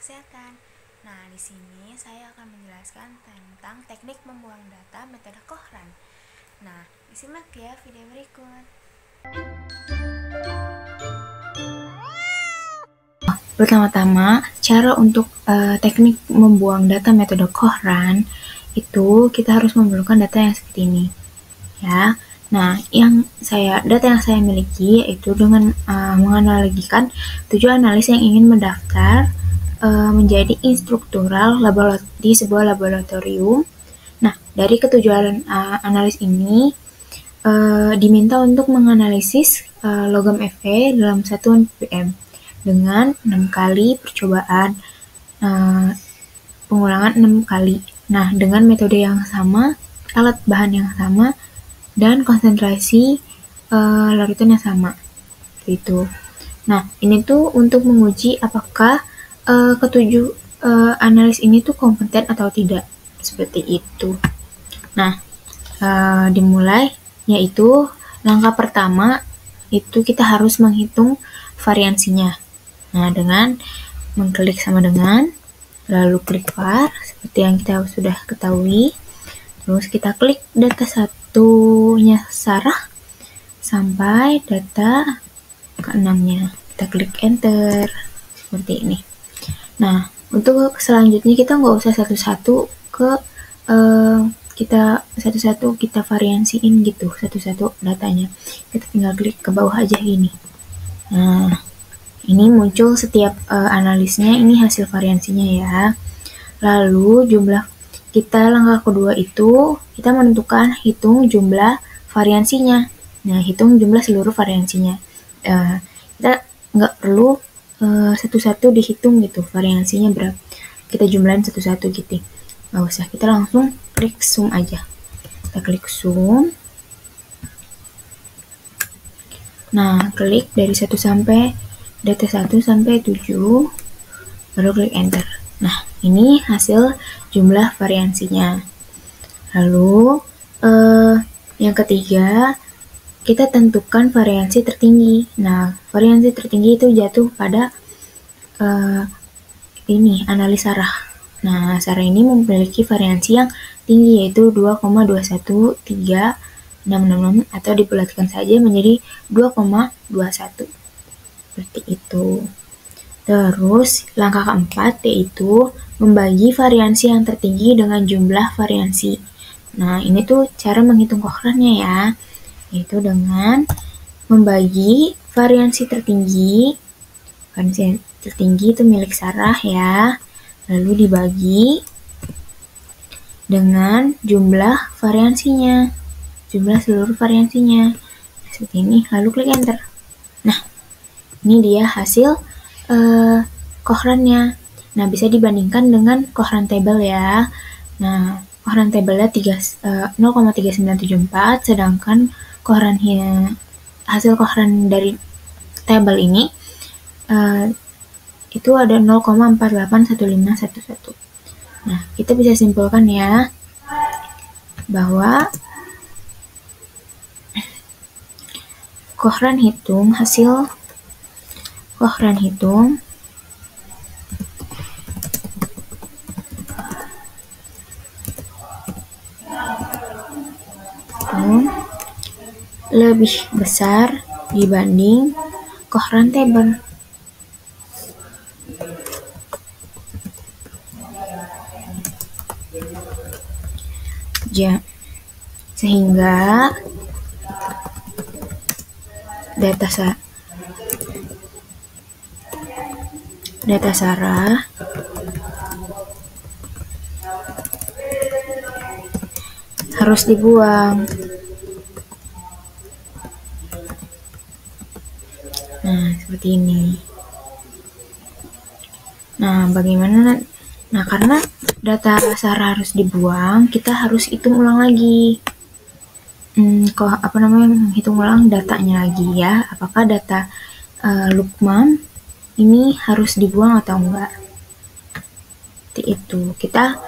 kesehatan. Nah, di sini saya akan menjelaskan tentang teknik membuang data metode Kohran. Nah, disimak ya video berikut. Pertama-tama, cara untuk teknik membuang data metode Kohran itu kita harus memerlukan data yang seperti ini, ya. Nah, data yang saya miliki yaitu dengan menganalogikan 7 analis yang ingin mendaftar menjadi instruktural di sebuah laboratorium. Nah, dari ketujuan analis ini diminta untuk menganalisis logam FE dalam satuan ppm dengan 6 kali percobaan, pengulangan 6 kali. Nah, dengan metode yang sama, alat bahan yang sama, dan konsentrasi larutan yang sama. Itu. Nah, ini tuh untuk menguji apakah ketujuh analis ini tuh kompeten atau tidak. Seperti itu. Nah, dimulai, yaitu langkah pertama itu kita harus menghitung variansinya. Nah, dengan mengklik sama dengan, lalu klik var, seperti yang kita sudah ketahui. Terus kita klik data satunya Sarah, sampai data ke-6-nya. Kita klik enter, seperti ini. Nah, untuk selanjutnya kita nggak usah satu-satu kita variansiin gitu, satu-satu datanya. Kita tinggal klik ke bawah aja gini. Nah, ini muncul setiap analisnya, ini hasil variansinya ya. Lalu langkah kedua itu kita menentukan hitung jumlah variansinya. Nah, hitung jumlah seluruh variansinya. Kita nggak perlu satu-satu dihitung gitu variansinya berapa. Kita jumlahin satu-satu gitu. Nggak usah, kita langsung klik sum aja. Kita klik sum. Nah, klik dari data 1 sampai 7, baru klik enter. Nah, ini hasil jumlah variansinya. Lalu, yang ketiga, kita tentukan variansi tertinggi. Nah, variansi tertinggi itu jatuh pada analis Sarah. Nah, Sarah ini memiliki variansi yang tinggi, yaitu 2,21366 atau dibulatkan saja menjadi 2,21. Seperti itu. Terus, langkah keempat yaitu membagi variansi yang tertinggi dengan jumlah variansi. Nah, ini tuh cara menghitung Kohrannya ya, yaitu dengan membagi variansi tertinggi itu milik Sarah ya, lalu dibagi dengan jumlah variansinya, jumlah seluruh variansinya. Seperti ini, lalu klik enter. Nah, ini dia hasil Kohrannya. Nah, bisa dibandingkan dengan Kohran table ya. Nah, Kohran table-nya 0,3974, sedangkan hasil Kohran dari table ini itu ada 0,481511. Nah, kita bisa simpulkan ya bahwa hasil Kohran hitung lebih besar dibanding Kohran table. Sehingga data Sarah harus dibuang. Nah, seperti ini. Nah, bagaimana? Nah, karena data Sarah harus dibuang, kita harus hitung ulang lagi. Menghitung ulang datanya lagi ya. Apakah data Lukman ini harus dibuang atau enggak? Seperti itu. Kita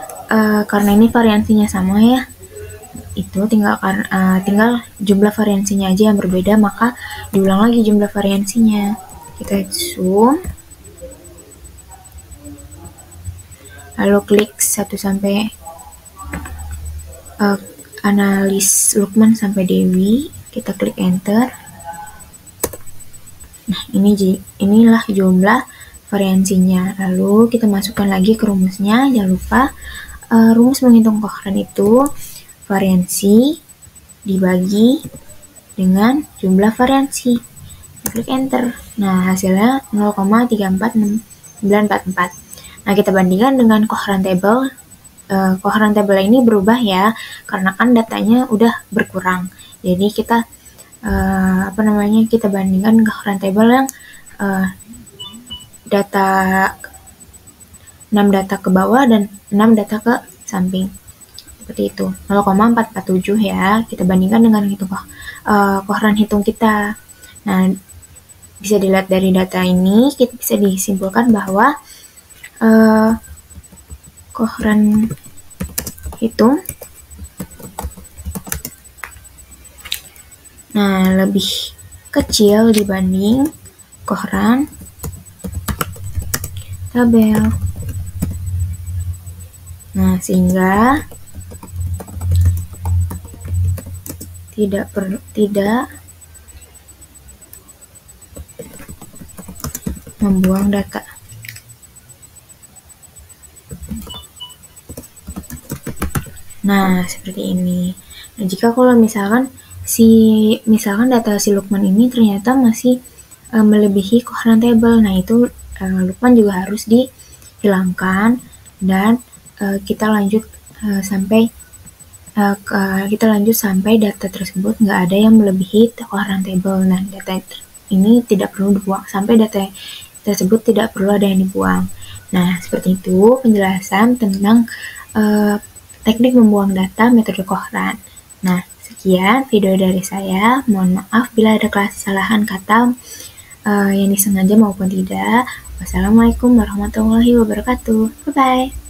karena ini variansinya sama ya, itu tinggal jumlah variansinya aja yang berbeda, maka diulang lagi jumlah variansinya. Kita zoom. lalu klik 1 sampai analis Lukman sampai Dewi, kita klik enter. Nah, inilah jumlah variansinya. Lalu kita masukkan lagi ke rumusnya. Jangan lupa rumus menghitung koheren itu variansi dibagi dengan jumlah variansi. Klik enter. Nah, hasilnya 0,346944. Nah, kita bandingkan dengan koheren table. Koheren table ini berubah ya, karena kan datanya udah berkurang. Jadi kita kita bandingkan koheren table yang data 6 data ke bawah dan 6 data ke samping. Seperti itu. 0,447 ya. Kita bandingkan dengan koheren hitung kita. Nah, bisa dilihat dari data ini, kita bisa disimpulkan bahwa koheren hitung lebih kecil dibanding koheren tabel. Nah, sehingga tidak membuang data. Nah, seperti ini. Nah, jika kalau misalkan data si Lukman ini ternyata masih melebihi koheren table, nah itu Lukman juga harus dihilangkan dan kita lanjut sampai data tersebut nggak ada yang melebihi koheren table. Nah, data ini tidak perlu dibuang sampai data tersebut tidak perlu ada yang dibuang. Nah, seperti itu penjelasan tentang teknik membuang data metode koheren. Nah, sekian video dari saya. Mohon maaf bila ada kesalahan kata yang disengaja maupun tidak. Wassalamualaikum warahmatullahi wabarakatuh. Bye-bye.